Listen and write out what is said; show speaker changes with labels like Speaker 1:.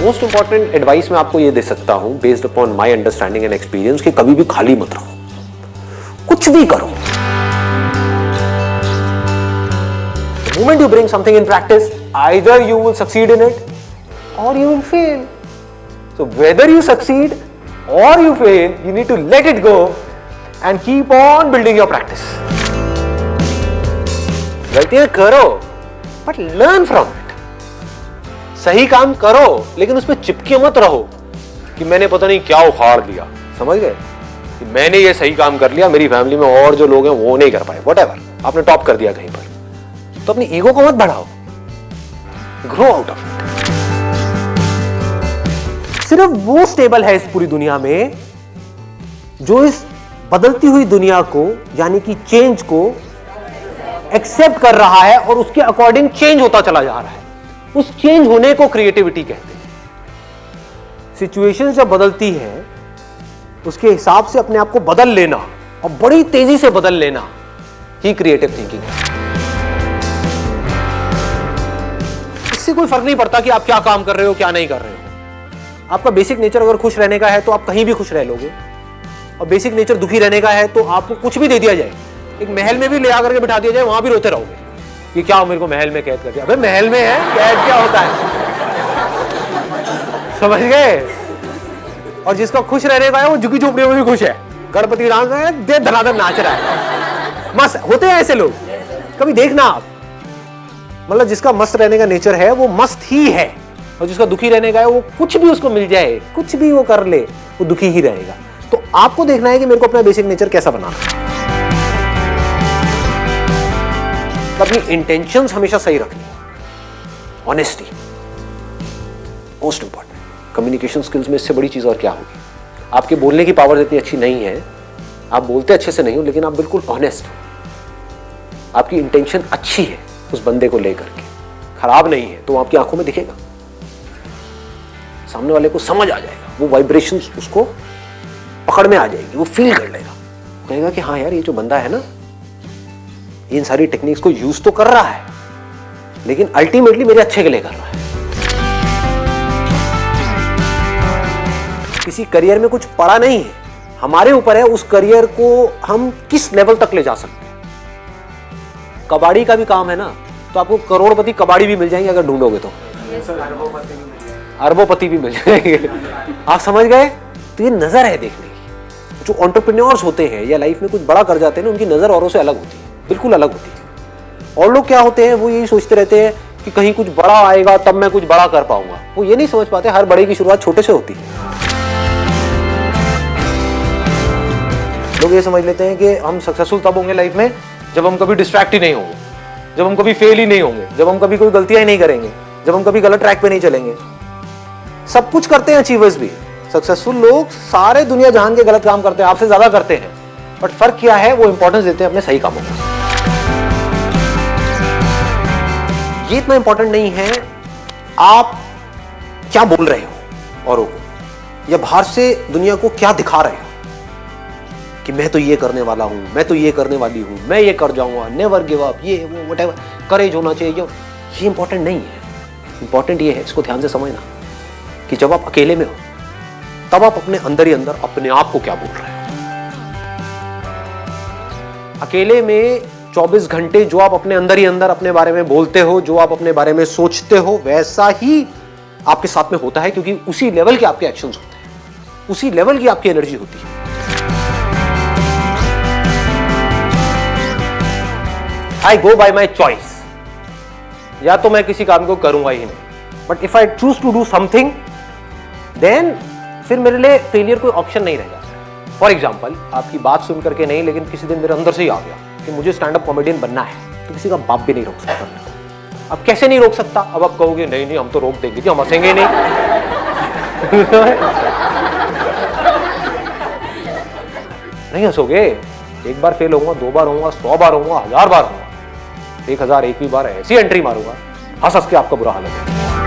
Speaker 1: Most important advice मैं आपको ये दे सकता हूं based upon my understanding and experience कि कभी भी खाली मत रहो, कुछ भी करो। The moment you bring something in practice, either you will succeed in it or you will fail. So whether you succeed or you fail, you need to let it go and keep on building your practice. गलतियां करो but learn from it. सही काम करो लेकिन उसमें चिपके मत रहो कि मैंने पता नहीं क्या उखाड़ दिया, समझ गए, कि मैंने ये सही काम कर लिया, मेरी फैमिली में और जो लोग हैं वो नहीं कर पाए, व्हाटएवर, आपने टॉप कर दिया कहीं पर, तो अपनी ईगो को मत बढ़ाओ, ग्रो आउट ऑफ इट। सिर्फ वो स्टेबल है इस पूरी दुनिया में जो इस बदलती हुई दुनिया को यानी कि चेंज को एक्सेप्ट कर रहा है और उसके अकॉर्डिंग चेंज होता चला जा रहा है। उस चेंज होने को क्रिएटिविटी कहते हैं। सिचुएशन जब बदलती है उसके हिसाब से अपने आप को बदल लेना और बड़ी तेजी से बदल लेना ही क्रिएटिव थिंकिंग है। इससे कोई फर्क नहीं पड़ता कि आप क्या काम कर रहे हो क्या नहीं कर रहे हो। आपका बेसिक नेचर अगर खुश रहने का है तो आप कहीं भी खुश रह लोगे, और बेसिक नेचर दुखी रहने का है तो आपको कुछ भी दे दिया जाए, एक महल में भी ले आकर के बिठा दिया जाए, वहां भी रोते रहोगे कि क्या मेरे को महल में कैद कर दिया। अबे महल में है, कैद क्या होता है, समझ गए। और जिसका खुश रहने का है वो झुकी झोपड़ियों में भी खुश है, गणपति डांस है, दे धनाधन नाच रहा है, मस्त होते हैं ऐसे लोग, कभी देखना आप। मतलब जिसका मस्त रहने का नेचर है वो मस्त ही है, और जिसका दुखी रहने का है वो कुछ भी उसको मिल जाए, कुछ भी वो कर ले, वो दुखी ही रहेगा। तो आपको देखना है कि मेरे को अपना बेसिक नेचर कैसा बनाना है। अपनी इंटेंशंस हमेशा सही रखनी, honesty most important. Communication skills में इससे बड़ी चीज और क्या होगी। आपके बोलने की पावर इतनी अच्छी नहीं है, आप बोलते अच्छे से नहीं हो, लेकिन आप बिल्कुल ऑनेस्ट हो, आपकी इंटेंशन अच्छी है उस बंदे को लेकर के, खराब नहीं है, तो आपकी आंखों में दिखेगा, सामने वाले को समझ आ जाएगा, वो वाइब्रेशंस उसको पकड़ में आ जाएगी, वो फील कर लेगा, कहेगा कि हाँ यार ये जो बंदा है ना इन सारी टेक्निक्स को यूज तो कर रहा है लेकिन अल्टीमेटली मेरे अच्छे के लिए कर रहा है। किसी करियर में कुछ पड़ा नहीं है, हमारे ऊपर है उस करियर को हम किस लेवल तक ले जा सकते हैं। कबाड़ी का भी काम है ना, तो आपको करोड़पति कबाड़ी भी मिल जाएंगे अगर ढूंढोगे तो, अरबोपति भी मिल जाएंगे, आप समझ गए। तो ये नजर है देखने की। जो एंटरप्रेन्योर्स होते हैं या लाइफ में कुछ बड़ा कर जाते हैं ना, उनकी नजर औरों से अलग होती है, बिल्कुल अलग होती है। और लोग क्या होते हैं, वो यही सोचते रहते हैं कि कहीं कुछ बड़ा आएगा तब मैं कुछ बड़ा कर पाऊंगा। वो ये नहीं समझ पाते हर बड़े की शुरुआत छोटे से होती है। लोग ये समझ लेते हैं कि हम सक्सेसफुल तब होंगे लाइफ में जब हम कभी डिस्ट्रैक्ट ही नहीं होंगे, जब हम कभी फेल ही नहीं होंगे, जब हम कभी कोई गलतियां ही नहीं करेंगे, जब हम कभी गलत ट्रैक पे नहीं चलेंगे। सब कुछ करते हैं अचीवर्स भी, सक्सेसफुल लोग सारे दुनिया जहान के गलत काम करते हैं, आपसे ज्यादा करते हैं, बट फर्क क्या है, वो इंपॉर्टेंस देते हैं अपने सही कामों को। ये इतना इंपॉर्टेंट नहीं है आप क्या बोल रहे हो औरों को, या बाहर से दुनिया को क्या दिखा रहे हो कि मैं तो ये करने वाला हूं, मैं तो ये करने वाली हूं, मैं ये कर जाऊंगा, नेवर गिव अप, ये वो व्हाटएवर, करेज होना चाहिए। ये इंपॉर्टेंट नहीं है। इंपॉर्टेंट ये है, इसको ध्यान से समझना, कि जब आप अकेले में हो तब आप अपने अंदर ही अंदर अपने आप को क्या बोल रहे हो। अकेले में 24 घंटे जो आप अपने अंदर ही अंदर अपने बारे में बोलते हो, जो आप अपने बारे में सोचते हो, वैसा ही आपके साथ में होता है, क्योंकि उसी लेवल के आपके एक्शंस होते हैं, उसी लेवल की आपकी एनर्जी होती है। आई गो बाय माई चॉइस, या तो मैं किसी काम को करूंगा ही नहीं, but if I choose to do something then फिर मेरे लिए फेलियर कोई ऑप्शन नहीं रह जाता। फॉर एग्जाम्पल, आपकी बात सुन करके नहीं, लेकिन किसी दिन मेरे अंदर से ही आ गया कि मुझे स्टैंड अप कॉमेडियन बनना है, तो किसी का बाप भी नहीं रोक सकता। अब कैसे नहीं रोक सकता, अब आप कहोगे नहीं नहीं हम तो रोक देंगे जी, हम हंसेंगे नहीं। नहीं हंसोगे, एक बार फेल होऊंगा, 2 बार होऊंगा, 100 बार होऊंगा, 1000 बार होऊंगा, 1001वीं बार ऐसी एंट्री मारूंगा, हंस हंस के आपका बुरा हाल है।